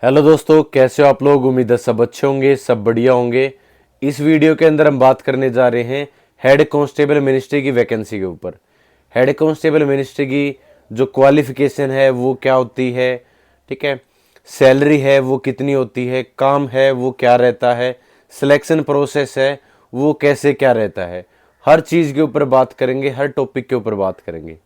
Hello दोस्तों, कैसे हो आप लोग। उम्मीद है सब अच्छे होंगे, सब बढ़िया होंगे। इस वीडियो के अंदर हम बात करने जा रहे हैं हेड कांस्टेबल मिनिस्ट्री की वैकेंसी के ऊपर। हेड कांस्टेबल मिनिस्ट्री की जो क्वालिफिकेशन है वो क्या होती है, ठीक है, सैलरी है वो कितनी होती है, काम है वो क्या रहता है, सिलेक्शन प्रोसेस है वो कैसे क्या रहता है, हर चीज़ के ऊपर बात करेंगे, हर टॉपिक के ऊपर बात करेंगे।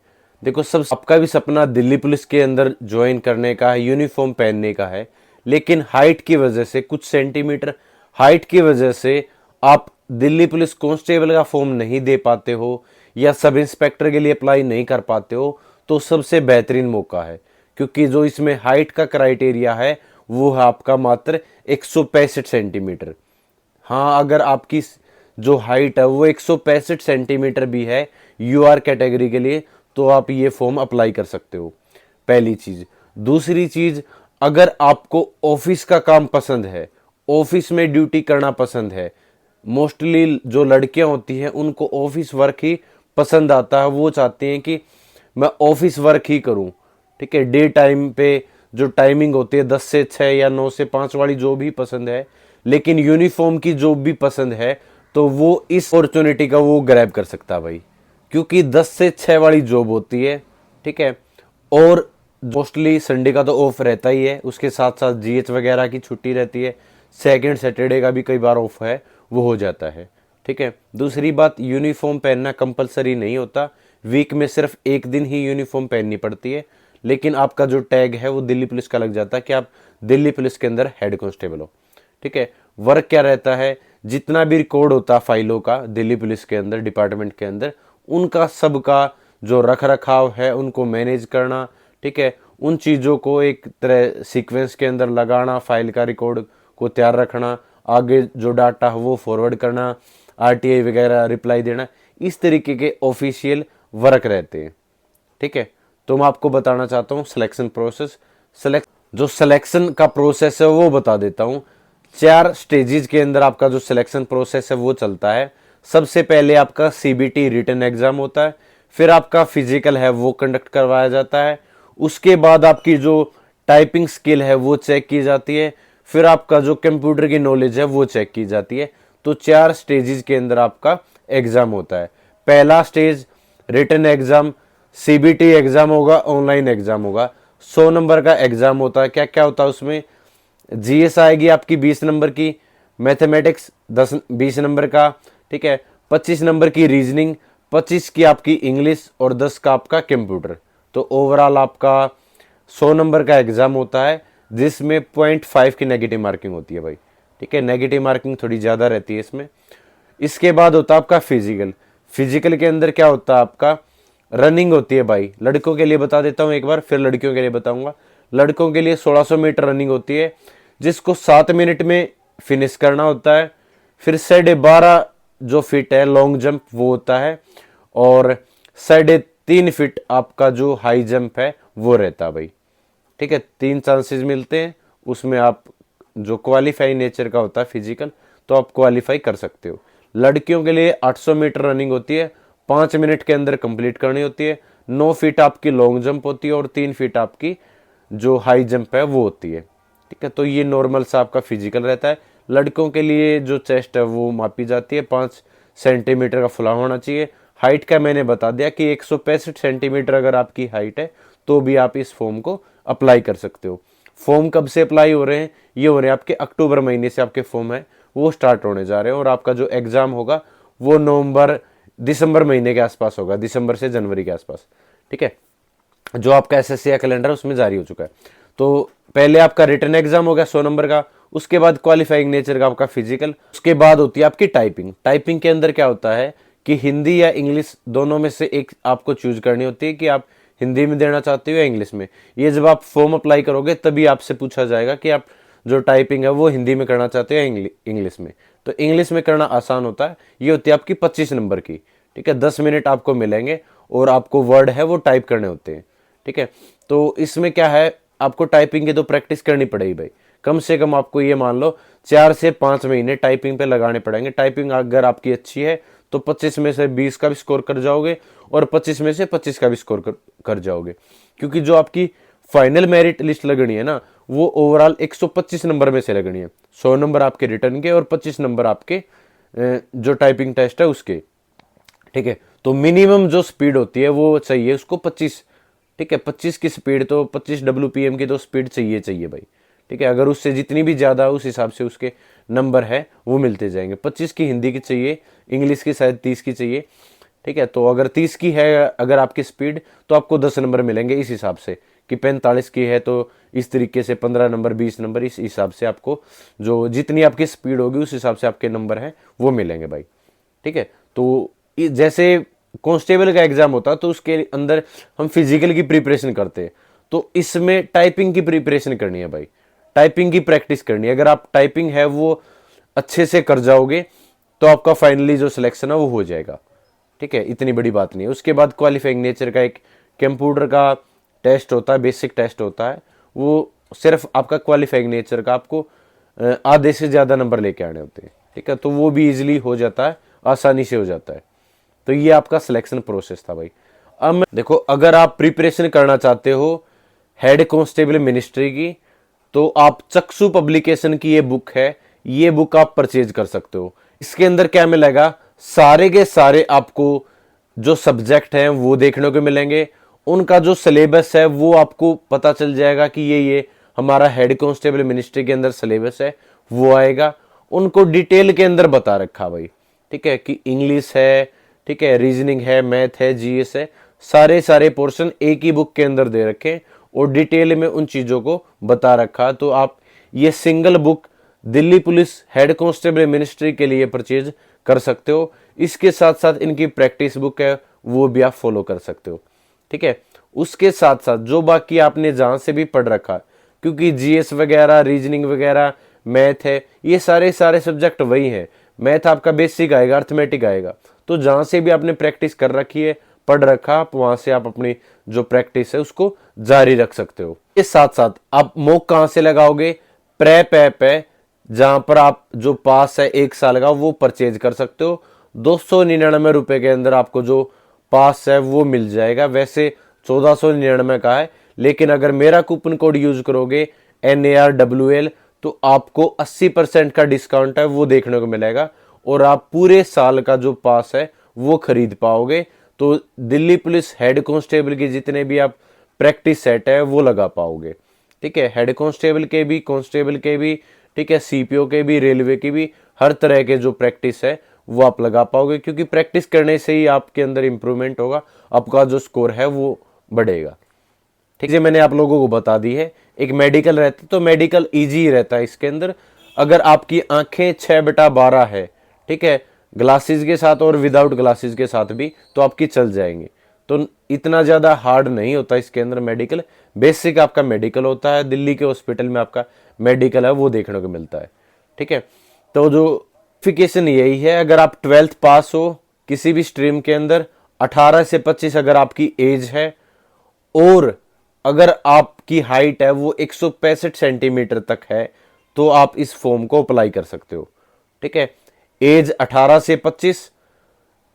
देखो, सब आपका भी सपना दिल्ली पुलिस के अंदर ज्वाइन करने का है, यूनिफॉर्म पहनने का है, लेकिन हाइट की वजह से, कुछ सेंटीमीटर हाइट की वजह से आप दिल्ली पुलिस कांस्टेबल का फॉर्म नहीं दे पाते हो या सब इंस्पेक्टर के लिए अप्लाई नहीं कर पाते हो, तो सबसे बेहतरीन मौका है। क्योंकि जो इसमें हाइट का क्राइटेरिया है वो है आपका मात्र 165 सेंटीमीटर। हाँ, अगर आपकी जो हाइट है वो 165 सेंटीमीटर भी है यूआर कैटेगरी के लिए, तो आप ये फॉर्म अप्लाई कर सकते हो। पहली चीज। दूसरी चीज, अगर आपको ऑफिस का काम पसंद है, ऑफिस में ड्यूटी करना पसंद है, मोस्टली जो लड़कियां होती हैं उनको ऑफिस वर्क ही पसंद आता है, वो चाहती हैं कि मैं ऑफिस वर्क ही करूं, ठीक है, डे टाइम पे जो टाइमिंग होती है 10 से 6 या 9 से 5 वाली जो भी पसंद है, लेकिन यूनिफॉर्म की जॉब भी पसंद है, तो वो इस अपॉर्चुनिटी का वो ग्रैब कर सकता है भाई। क्योंकि 10 से 6 वाली जॉब होती है, ठीक है, और मोस्टली संडे का तो ऑफ रहता ही है, उसके साथ साथ जीएच वगैरह की छुट्टी रहती है, सेकंड सैटरडे का भी कई बार ऑफ है, वो हो जाता है, ठीक है। दूसरी बात, यूनिफॉर्म पहनना कंपलसरी नहीं होता, वीक में सिर्फ एक दिन ही यूनिफॉर्म पहननी पड़ती है, लेकिन आपका जो टैग है वो दिल्ली पुलिस का लग जाता है कि आप दिल्ली पुलिस के अंदर हेड कांस्टेबल हो, ठीक है। वर्क क्या रहता है, जितना भी रिकॉर्ड होता है फाइलों का दिल्ली पुलिस के अंदर, डिपार्टमेंट के अंदर, उनका सबका जो रख रखाव है उनको मैनेज करना, ठीक है, उन चीज़ों को एक तरह सीक्वेंस के अंदर लगाना, फाइल का रिकॉर्ड को तैयार रखना, आगे जो डाटा है वो फॉरवर्ड करना, आरटीआई वगैरह रिप्लाई देना, इस तरीके के ऑफिशियल वर्क रहते हैं, ठीक है। तो मैं आपको बताना चाहता हूँ सिलेक्शन प्रोसेस। जो सिलेक्शन का प्रोसेस है वो बता देता हूँ। 4 स्टेजेस के अंदर आपका जो सिलेक्शन प्रोसेस है वो चलता है। सबसे पहले आपका सीबीटी रिटन एग्जाम होता है, फिर आपका फिजिकल है वो कंडक्ट करवाया जाता है, उसके बाद आपकी जो टाइपिंग स्किल है वो चेक की जाती है, फिर आपका जो कंप्यूटर की नॉलेज है वो चेक की जाती है। तो 4 स्टेजेस के अंदर आपका एग्जाम होता है। पहला stage written exam, CBT exam होगा, ऑनलाइन एग्जाम होगा, 100 नंबर का एग्जाम होता है। क्या क्या होता है उसमें, जीएस आएगी आपकी 20 नंबर की, मैथमेटिक्स 20 नंबर का, ठीक है, 25 नंबर की रीजनिंग, 25 की आपकी इंग्लिश और 10 का आपका कंप्यूटर। तो ओवरऑल आपका 100 नंबर का एग्जाम होता है, जिसमें 0.5 की नेगेटिव मार्किंग होती है भाई, ठीक है, नेगेटिव मार्किंग थोड़ी ज़्यादा रहती है इसमें। इसके बाद होता है आपका फिजिकल। फिजिकल के अंदर क्या होता है आपका, रनिंग होती है भाई। लड़कों के लिए बता देता हूँ एक बार, फिर लड़कियों के लिए बताऊंगा। लड़कों के लिए 1600 मीटर रनिंग होती है, जिसको 7 मिनट में फिनिश करना होता है। फिर 12.5 जो फिट है लॉन्ग जंप वो होता है, और 3.5 फीट आपका जो हाई जंप है वो रहता है भाई, ठीक है। 3 चांसेस मिलते हैं उसमें, आप जो क्वालिफाई नेचर का होता है फिजिकल, तो आप क्वालिफाई कर सकते हो। लड़कियों के लिए 800 मीटर रनिंग होती है, 5 मिनट के अंदर कंप्लीट करनी होती है। 9 फीट आपकी लॉन्ग जंप होती है और 3 फीट आपकी जो हाई जंप है वो होती है, ठीक है। तो ये नॉर्मल सा आपका फिजिकल रहता है। लड़कों के लिए जो चेस्ट है वो मापी जाती है, 5 सेंटीमीटर का फुला होना चाहिए। हाइट का मैंने बता दिया कि 165 सेंटीमीटर अगर आपकी हाइट है तो भी आप इस फॉर्म को अप्लाई कर सकते हो। फॉर्म कब से अप्लाई हो रहे हैं, ये हो रहे हैं आपके अक्टूबर महीने से आपके फॉर्म है वो स्टार्ट होने जा रहे हैं, और आपका जो एग्जाम होगा वो दिसंबर महीने के आसपास होगा, दिसंबर से जनवरी के आसपास, ठीक है। जो आपका एसएससी का कैलेंडर उसमें जारी हो चुका है। तो पहले आपका रिटन एग्जाम हो गया 100 नंबर का, उसके बाद क्वालिफाइंग नेचर का आपका फिजिकल, उसके बाद होती है आपकी टाइपिंग। टाइपिंग के अंदर क्या होता है कि हिंदी या इंग्लिश दोनों में से एक आपको चूज करनी होती है कि आप हिंदी में देना चाहते हो या इंग्लिश में। ये जब आप फॉर्म अप्लाई करोगे तभी आपसे पूछा जाएगा कि आप जो टाइपिंग है वो हिंदी में करना चाहते हो या इंग्लिश में। तो इंग्लिश में करना आसान होता है, ये होती है आपकी 25 नंबर की, ठीक है। 10 मिनट आपको मिलेंगे और आपको वर्ड है वो टाइप करने होते हैं, ठीक है। तो इसमें क्या है, आपको टाइपिंग की तो प्रैक्टिस करनी पड़ेगी भाई। कम से कम आपको ये मान लो 4 से 5 महीने टाइपिंग पे लगाने पड़ेंगे। टाइपिंग अगर आपकी अच्छी है तो 25 में से 20 का भी स्कोर कर जाओगे, और 25 में से 25 का भी स्कोर कर जाओगे। क्योंकि जो आपकी फाइनल मेरिट लिस्ट लगनी है ना, वो ओवरऑल 125 नंबर में से लगनी है। 100 नंबर आपके रिटर्न के और 25 नंबर आपके जो टाइपिंग टेस्ट है उसके। ठीक है, तो मिनिमम जो स्पीड होती है वो चाहिए उसको 25। ठीक है, 25 की स्पीड, तो 25 WPM की तो स्पीड चाहिए भाई। ठीक है, अगर उससे जितनी भी ज़्यादा उस हिसाब से उसके नंबर है वो मिलते जाएंगे। 25 की हिंदी की चाहिए, इंग्लिश की शायद 30 की चाहिए। ठीक है, तो अगर 30 की है अगर आपकी स्पीड, तो आपको 10 नंबर मिलेंगे इस हिसाब से। कि 45 की है तो इस तरीके से 15 नंबर, 20 नंबर, इस हिसाब से आपको जो जितनी आपकी स्पीड होगी उस हिसाब से आपके नंबर हैं वो मिलेंगे भाई। ठीक है, तो जैसे कांस्टेबल का एग्जाम होता है तो उसके अंदर हम फिजिकल की प्रिपरेशन करते हैं, तो इसमें टाइपिंग की प्रिपरेशन करनी है भाई, टाइपिंग की प्रैक्टिस करनी है। अगर आप टाइपिंग है वो अच्छे से कर जाओगे तो आपका फाइनली जो सिलेक्शन है वो हो जाएगा। ठीक है, इतनी बड़ी बात नहीं है। उसके बाद क्वालिफाइंग नेचर का एक कंप्यूटर का टेस्ट होता है, बेसिक टेस्ट होता है, वो सिर्फ आपका क्वालिफाइंग नेचर का आपको आधे से ज़्यादा नंबर लेके आने होते हैं। ठीक है, तो वो भी इजीली हो जाता है, आसानी से हो जाता है। तो ये आपका सिलेक्शन प्रोसेस था भाई। अब देखो, अगर आप प्रिपरेशन करना चाहते हो हेड कांस्टेबल मिनिस्ट्री की, तो आप चक्षु पब्लिकेशन की ये बुक है, ये बुक आप परचेज कर सकते हो। इसके अंदर क्या मिलेगा, सारे के सारे आपको जो सब्जेक्ट हैं वो देखने को मिलेंगे, उनका जो सिलेबस है वो आपको पता चल जाएगा कि ये हमारा हेड कांस्टेबल मिनिस्ट्री के अंदर सिलेबस है वो आएगा। उनको डिटेल के अंदर बता रखा भाई। ठीक है, कि इंग्लिश है, ठीक है, रीजनिंग है, मैथ है, जीएस है, सारे पोर्शन एक ही बुक के अंदर दे रखे और डिटेल में उन चीजों को बता रखा। तो आप ये single book Delhi police head constable ministry के लिए परचेज कर सकते हो। इसके साथ साथ इनकी प्रैक्टिस बुक है वो भी आप फॉलो कर सकते हो। ठीक है, उसके साथ साथ जो बाकी आपने जहां से भी पढ़ रखा, क्योंकि जीएस वगैरह, रीजनिंग वगैरह, मैथ है, ये सारे सब्जेक्ट वही है। मैथ आपका बेसिक आएगा, अर्थमेटिक आएगा, तो जहां से भी आपने प्रैक्टिस कर रखी है, पढ़ रखा, आप वहां से आप अपनी जो प्रैक्टिस है उसको जारी रख सकते हो। इसके साथ साथ आप मॉक कहां से लगाओगे, प्रेप ऐप है जहां पर आप जो पास है 1 साल का वो परचेज कर सकते हो। 299 रुपए के अंदर आपको जो पास है वो मिल जाएगा। वैसे 1499 का है, लेकिन अगर मेरा कूपन कोड यूज करोगे NARWL तो आपको 80% का डिस्काउंट है वो देखने को मिलेगा और आप पूरे साल का जो पास है वो खरीद पाओगे। तो दिल्ली पुलिस हेड कांस्टेबल के जितने भी आप प्रैक्टिस सेट है वो लगा पाओगे। ठीक है, हेड कांस्टेबल के भी, कांस्टेबल के भी, ठीक है, सीपीओ के भी, रेलवे की भी, हर तरह के जो प्रैक्टिस है वो आप लगा पाओगे, क्योंकि प्रैक्टिस करने से ही आपके अंदर इंप्रूवमेंट होगा, आपका जो स्कोर है वो बढ़ेगा। ठीक है, मैंने आप लोगों को बता दी है। एक मेडिकल रहता है तो मेडिकल इजी रहता है इसके अंदर। अगर आपकी आंखें 6/12 है, ठीक है, ग्लासेस के साथ और विदाउट ग्लासेस के साथ भी, तो आपकी चल जाएंगी। तो इतना ज़्यादा हार्ड नहीं होता इसके अंदर मेडिकल, बेसिक आपका मेडिकल होता है। दिल्ली के हॉस्पिटल में आपका मेडिकल है वो देखने को मिलता है। ठीक है, तो जो क्वालिफिकेशन यही है, अगर आप 12th पास हो किसी भी स्ट्रीम के अंदर, 18 से 25 अगर आपकी एज है, और अगर आपकी हाइट है वो 165 सेंटीमीटर तक है, तो आप इस फॉर्म को अप्लाई कर सकते हो। ठीक है, एज 18 से 25,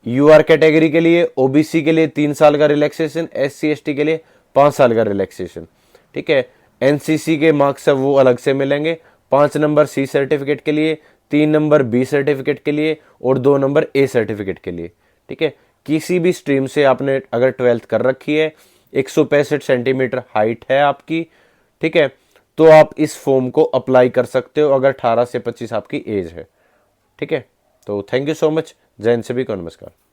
यूआर कैटेगरी के लिए, ओबीसी के लिए 3 साल का रिलैक्सेशन, SC ST के लिए 5 साल का रिलैक्सेशन। ठीक है, एनसीसी के मार्क्स है वो अलग से मिलेंगे, 5 नंबर C सर्टिफिकेट के लिए, 3 नंबर B सर्टिफिकेट के लिए और 2 नंबर A सर्टिफिकेट के लिए। ठीक है, किसी भी स्ट्रीम से आपने अगर 12th कर रखी है, 165 सेंटीमीटर हाइट है आपकी, ठीक है, तो आप इस फॉर्म को अप्लाई कर सकते हो अगर 18 से 25 आपकी एज है। ठीक है, तो थैंक यू सो मच। जय हिंद, सभी को नमस्कार।